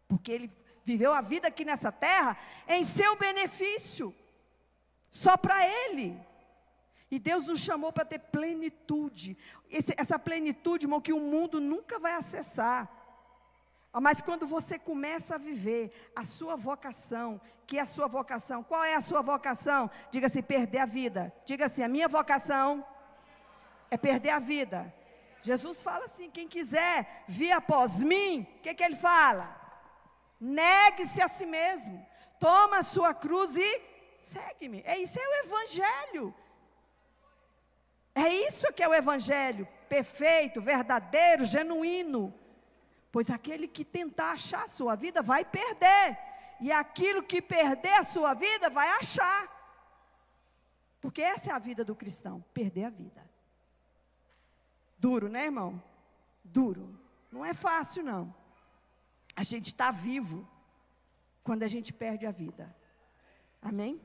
Speaker 1: Porque ele viveu a vida aqui nessa terra em seu benefício. Só para ele. E Deus nos chamou para ter plenitude. Essa plenitude, irmão, que o mundo nunca vai acessar. Mas quando você começa a viver a sua vocação, que é a sua vocação, qual é a sua vocação? Diga assim, perder a vida. Diga assim, a minha vocação é perder a vida. Jesus fala assim, quem quiser vir após mim, o que ele fala? Negue-se a si mesmo, toma a sua cruz e segue-me. Isso é o Evangelho. É isso que é o Evangelho, perfeito, verdadeiro, genuíno. Pois aquele que tentar achar a sua vida vai perder, e aquilo que perder a sua vida vai achar. Porque essa é a vida do cristão, perder a vida. Duro, né, irmão? Duro. Não é fácil, não. A gente está vivo quando a gente perde a vida. Amém?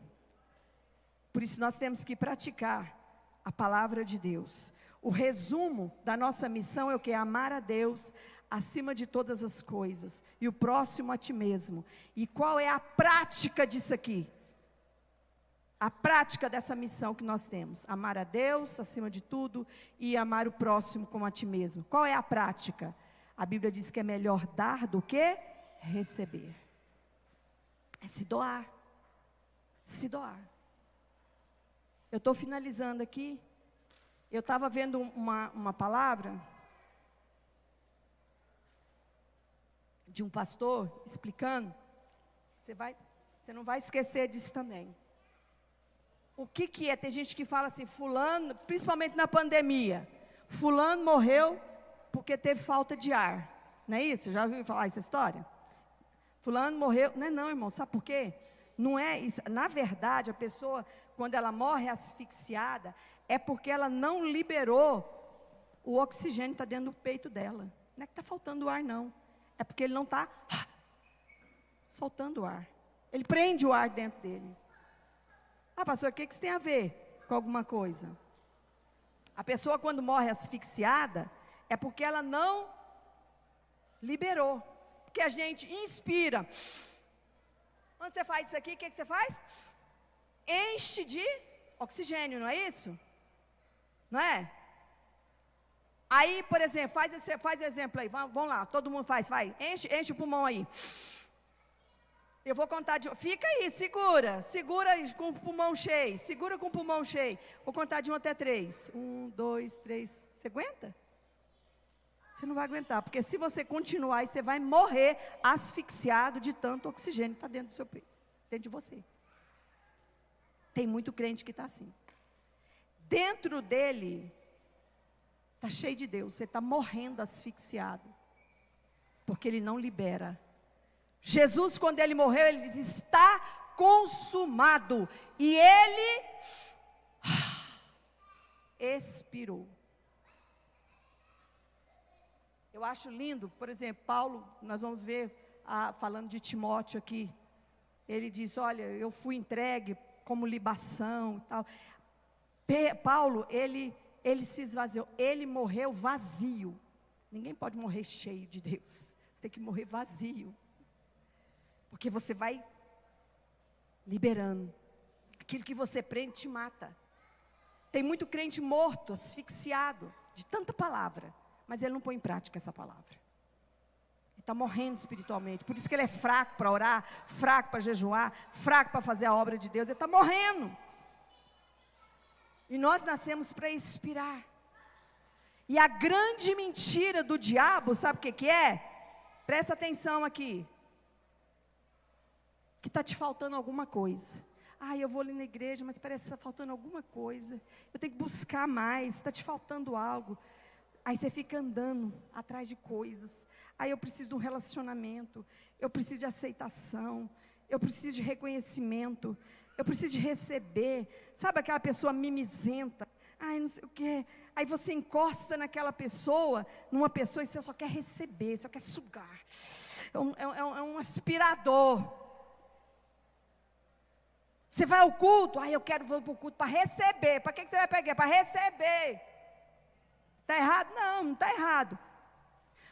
Speaker 1: Por isso nós temos que praticar a palavra de Deus. O resumo da nossa missão é o que? Amar a Deus acima de todas as coisas, e o próximo a ti mesmo. E qual é a prática disso aqui? A prática dessa missão que nós temos, amar a Deus acima de tudo, e amar o próximo como a ti mesmo. Qual é a prática? A Bíblia diz que é melhor dar do que receber. É se doar, se doar. Eu estou finalizando aqui, eu estava vendo uma palavra de um pastor explicando, você não vai esquecer disso também. O que é? Tem gente que fala assim, fulano, principalmente na pandemia, fulano morreu porque teve falta de ar. Não é isso? Já ouviu falar essa história? Fulano morreu, não, irmão, sabe por quê? Não é isso. Na verdade, a pessoa, quando ela morre asfixiada, é porque ela não liberou o oxigênio que está dentro do peito dela. Não é que está faltando ar, não. É porque ele não está soltando o ar. Ele prende o ar dentro dele. Pastor, o que isso tem a ver com alguma coisa? A pessoa quando morre asfixiada, é porque ela não liberou. Porque a gente inspira. Quando você faz isso aqui, o que você faz? Enche de oxigênio, não é isso? Não é? Aí, por exemplo, faz exemplo aí, vamos lá, todo mundo vai, enche o pulmão aí. Eu vou contar fica aí, segura com o pulmão cheio, segura com o pulmão cheio. Vou contar de 1 até 3. 1, 2, 3, você aguenta? Você não vai aguentar, porque se você continuar, você vai morrer asfixiado de tanto oxigênio que está dentro do seu peito, dentro de você. Tem muito crente que está assim. Dentro dele está cheio de Deus, você está morrendo asfixiado, porque ele não libera. Jesus, quando ele morreu, ele diz, está consumado, e ele expirou. Eu acho lindo, por exemplo, Paulo, nós vamos ver, falando de Timóteo aqui, ele diz, olha, eu fui entregue como libação e tal. Paulo, ele se esvaziou, ele morreu vazio. Ninguém pode morrer cheio de Deus, você tem que morrer vazio, porque você vai liberando, aquilo que você prende te mata. Tem muito crente morto, asfixiado, de tanta palavra, mas ele não põe em prática essa palavra, ele está morrendo espiritualmente, por isso que ele é fraco para orar, fraco para jejuar, fraco para fazer a obra de Deus, ele está morrendo. E nós nascemos para expirar. E a grande mentira do diabo, sabe o que é? Presta atenção aqui. Que está te faltando alguma coisa. Eu vou ali na igreja, mas parece que está faltando alguma coisa. Eu tenho que buscar mais, está te faltando algo. Aí você fica andando atrás de coisas. Aí eu preciso de um relacionamento, eu preciso de aceitação, eu preciso de reconhecimento, eu preciso de receber. Sabe aquela pessoa mimizenta? Não sei o quê. Aí você encosta naquela pessoa, numa pessoa, e você só quer receber, só quer sugar. É um aspirador. Você vai ao culto, eu quero vir para o culto para receber. Para que você vai pegar? Para receber. Está errado? Não está errado.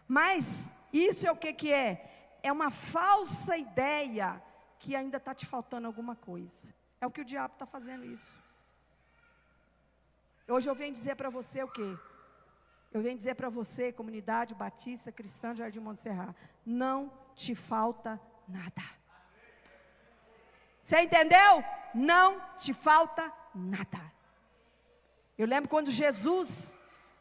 Speaker 1: Mas isso é o que é? É uma falsa ideia que ainda está te faltando alguma coisa. É o que o diabo está fazendo isso. Hoje eu venho dizer para você o quê? Eu venho dizer para você, comunidade batista cristã de Jardim Montserrat, não te falta nada. Você entendeu? Não te falta nada. Eu lembro quando Jesus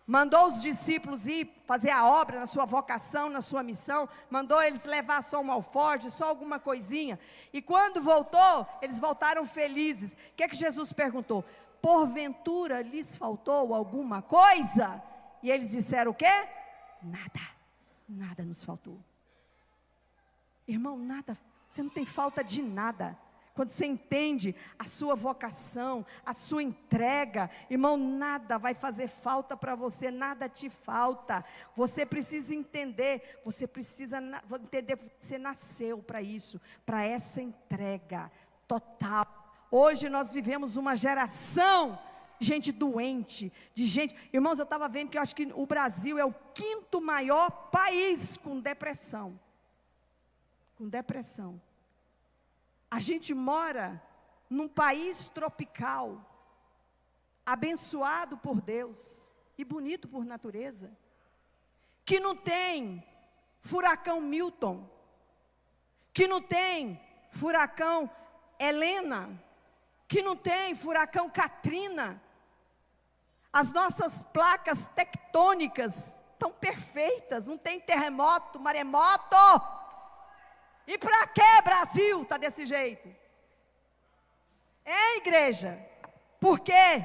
Speaker 1: mandou os discípulos ir fazer a obra na sua vocação, na sua missão, mandou eles levar só um alforje, só alguma coisinha, e quando voltou, eles voltaram felizes. O que é que Jesus perguntou? Porventura lhes faltou alguma coisa? E eles disseram o quê? Nada, nada nos faltou. Irmão, nada, você não tem falta de nada. Quando você entende a sua vocação, a sua entrega, irmão, nada vai fazer falta para você, nada te falta. Você precisa entender, você você nasceu para isso, para essa entrega total. Hoje nós vivemos uma geração de gente doente, de gente... Irmãos, eu estava vendo que eu acho que o Brasil é o 5º maior país com depressão. Com depressão. A gente mora num país tropical, abençoado por Deus e bonito por natureza, que não tem furacão Milton, que não tem furacão Helena, que não tem furacão Katrina. As nossas placas tectônicas estão perfeitas, não tem terremoto, maremoto. E para que Brasil está desse jeito? É, igreja? Por quê?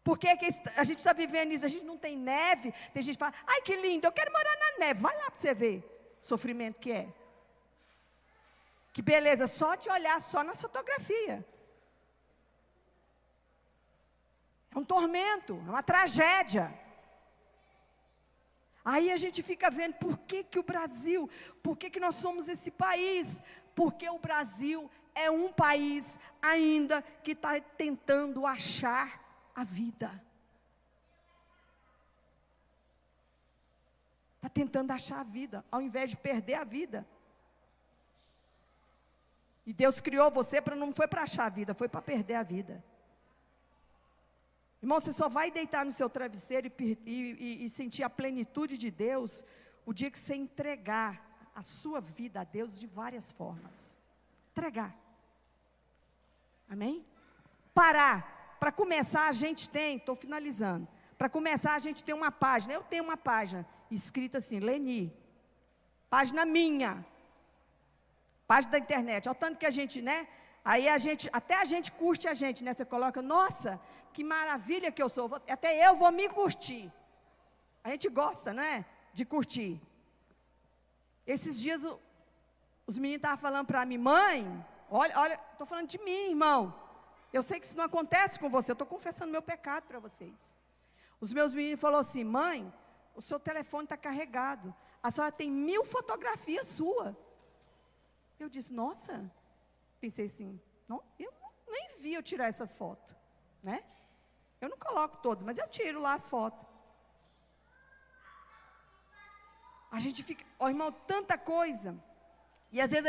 Speaker 1: Por que a gente está vivendo isso? A gente não tem neve. Tem gente que fala, ai que lindo, eu quero morar na neve. Vai lá para você ver o sofrimento que é. Que beleza, só de olhar só na fotografia. É um tormento, é uma tragédia. Aí a gente fica vendo, por que o Brasil, por que nós somos esse país? Porque o Brasil é um país ainda que está tentando achar a vida. Está tentando achar a vida, ao invés de perder a vida. E Deus criou você não foi para achar a vida, foi para perder a vida. Irmão, você só vai deitar no seu travesseiro e sentir a plenitude de Deus o dia que você entregar a sua vida a Deus de várias formas. Entregar. Amém? Parar. Para começar a gente tem, estou finalizando. Para começar a gente tem uma página. Eu tenho uma página escrita assim, Leni. Página minha. Página da internet. Olha o tanto que a gente, né? Aí até a gente curte a gente, né? Você coloca, nossa, que maravilha que eu sou. Até eu vou me curtir. A gente gosta, não é? De curtir. Esses dias os meninos estavam falando para mim, mãe, olha, estou falando de mim, irmão. Eu sei que isso não acontece com você, eu estou confessando meu pecado para vocês. Os meus meninos falaram assim, mãe, o seu telefone está carregado. A senhora tem 1000 fotografias suas. Eu disse, nossa. Pensei assim, não, eu nem vi eu tirar essas fotos, né? Eu não coloco todas, mas eu tiro lá as fotos. A gente fica, irmão, tanta coisa. E às vezes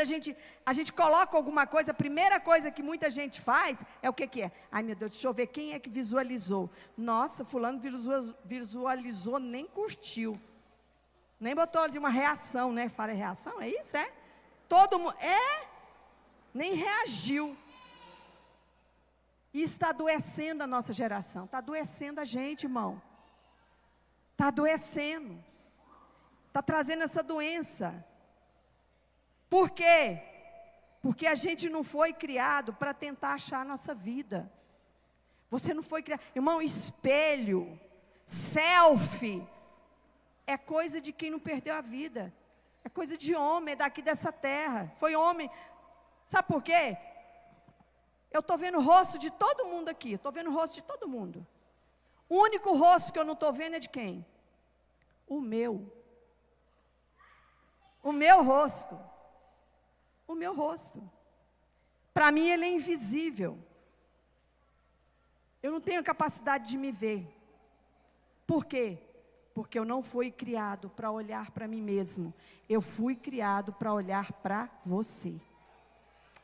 Speaker 1: a gente coloca alguma coisa, a primeira coisa que muita gente faz é o que é? Ai meu Deus, deixa eu ver quem é que visualizou. Nossa, fulano visualizou, nem curtiu. Nem botou de uma reação, né? Fala reação, é isso, é? Todo mundo, nem reagiu. Isso está adoecendo a nossa geração, está adoecendo a gente, irmão. Está adoecendo. Está trazendo essa doença. Por quê? Porque a gente não foi criado para tentar achar a nossa vida. Você não foi criado. Irmão, espelho, selfie, é coisa de quem não perdeu a vida. É coisa de homem, é daqui dessa terra. Foi homem. Sabe por quê? Eu estou vendo o rosto de todo mundo aqui. Estou vendo o rosto de todo mundo. O único rosto que eu não estou vendo é de quem? O meu. O meu rosto. O meu rosto. Para mim ele é invisível. Eu não tenho a capacidade de me ver. Por quê? Porque eu não fui criado para olhar para mim mesmo. Eu fui criado para olhar para você.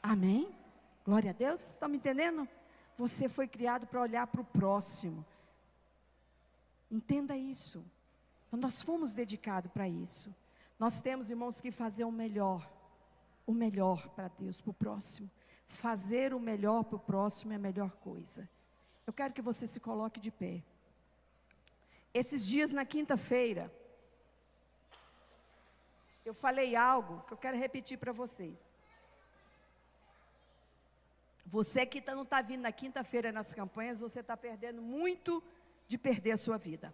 Speaker 1: Amém? Glória a Deus. Estão me entendendo? Você foi criado para olhar para o próximo. Entenda isso. Nós fomos dedicados para isso. Nós temos, irmãos, que fazer o melhor para Deus, para o próximo. Fazer o melhor para o próximo é a melhor coisa. Eu quero que você se coloque de pé. Esses dias, na quinta-feira, eu falei algo que eu quero repetir para vocês. Você que não está vindo na quinta-feira nas campanhas, você está perdendo muito de perder a sua vida.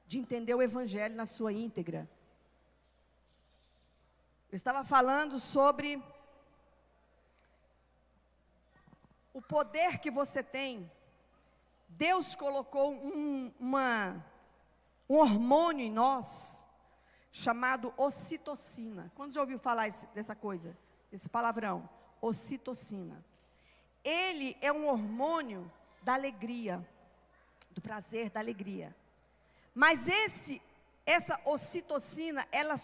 Speaker 1: De entender o Evangelho na sua íntegra. Eu estava falando sobre o poder que você tem. Deus colocou um hormônio em nós, chamado ocitocina. Quando já ouviu falar dessa coisa, desse palavrão? Ocitocina. Ele é um hormônio da alegria, do prazer, da alegria. Mas essa ocitocina, ela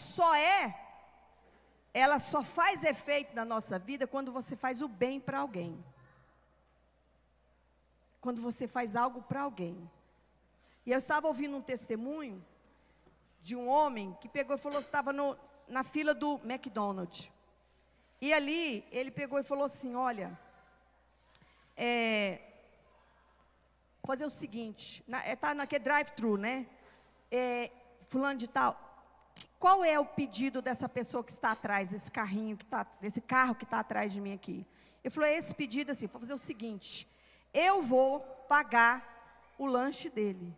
Speaker 1: só faz efeito na nossa vida quando você faz o bem para alguém. Quando você faz algo para alguém. E eu estava ouvindo um testemunho de um homem que pegou e falou que estava na fila do McDonald's. E ali, ele pegou e falou assim, olha, fazer o seguinte, está naquele drive-thru, né? Fulano de tal, qual é o pedido dessa pessoa que está atrás, desse carro que está atrás de mim aqui? Ele falou, esse pedido assim, vou fazer o seguinte, eu vou pagar o lanche dele.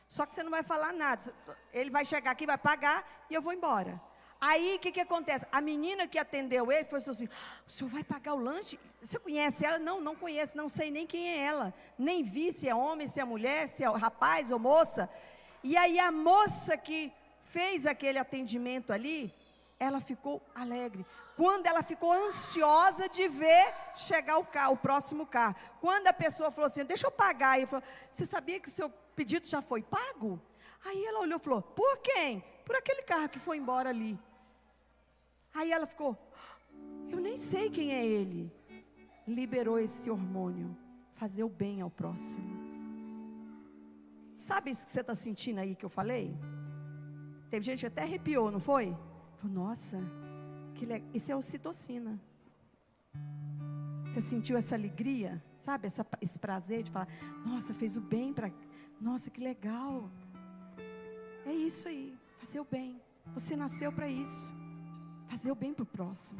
Speaker 1: Só que você não vai falar nada, ele vai chegar aqui, vai pagar e eu vou embora. Aí, o que acontece? A menina que atendeu ele, falou assim, o senhor vai pagar o lanche? Você conhece ela? Não, não conheço, não sei nem quem é ela. Nem vi se é homem, se é mulher, se é rapaz ou moça. E aí, a moça que fez aquele atendimento ali, ela ficou alegre. Quando ela ficou ansiosa de ver chegar o próximo carro. Quando a pessoa falou assim, deixa eu pagar. Ele falou, você sabia que o seu pedido já foi pago? Aí ela olhou e falou, por quem? Por aquele carro que foi embora ali. Aí ela ficou, eu nem sei quem é ele. Liberou esse hormônio, fazer o bem ao próximo. Sabe isso que você está sentindo aí que eu falei? Teve gente que até arrepiou, não foi? Falou, nossa, que legal. Isso é ocitocina. Você sentiu essa alegria? Sabe, esse prazer de falar, nossa, fez o bem para... Nossa, que legal. É isso aí, fazer o bem. Você nasceu para isso. Fazer o bem para o próximo.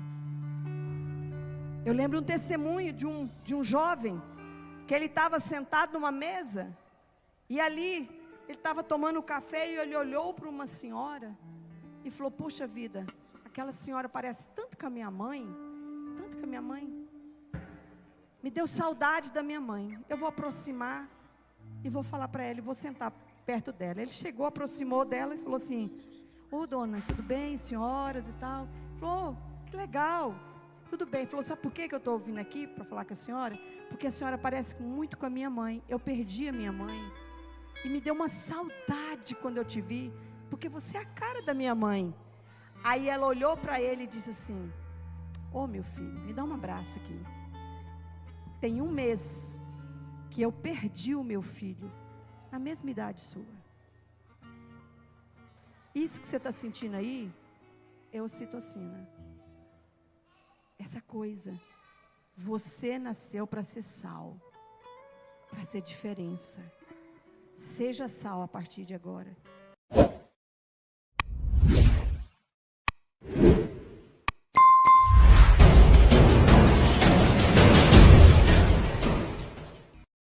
Speaker 1: Eu lembro um testemunho de um jovem, que ele estava sentado numa mesa, e ali, ele estava tomando café, e ele olhou para uma senhora, e falou, puxa vida, aquela senhora parece tanto com a minha mãe, me deu saudade da minha mãe, eu vou aproximar, e vou falar para ela, e vou sentar perto dela. Ele chegou, aproximou dela, e falou assim, ô dona, tudo bem, senhoras e tal? Falou, que legal, tudo bem. Falou, sabe por que eu estou vindo aqui para falar com a senhora? Porque a senhora parece muito com a minha mãe. Eu perdi a minha mãe. E me deu uma saudade quando eu te vi, porque você é a cara da minha mãe. Aí ela olhou para ele e disse assim, ô meu filho, me dá um abraço aqui. Tem 1 mês que eu perdi o meu filho, na mesma idade sua. Isso que você está sentindo aí, é ocitocina. Essa coisa. Você nasceu para ser sal. Para ser diferença. Seja sal a partir de agora.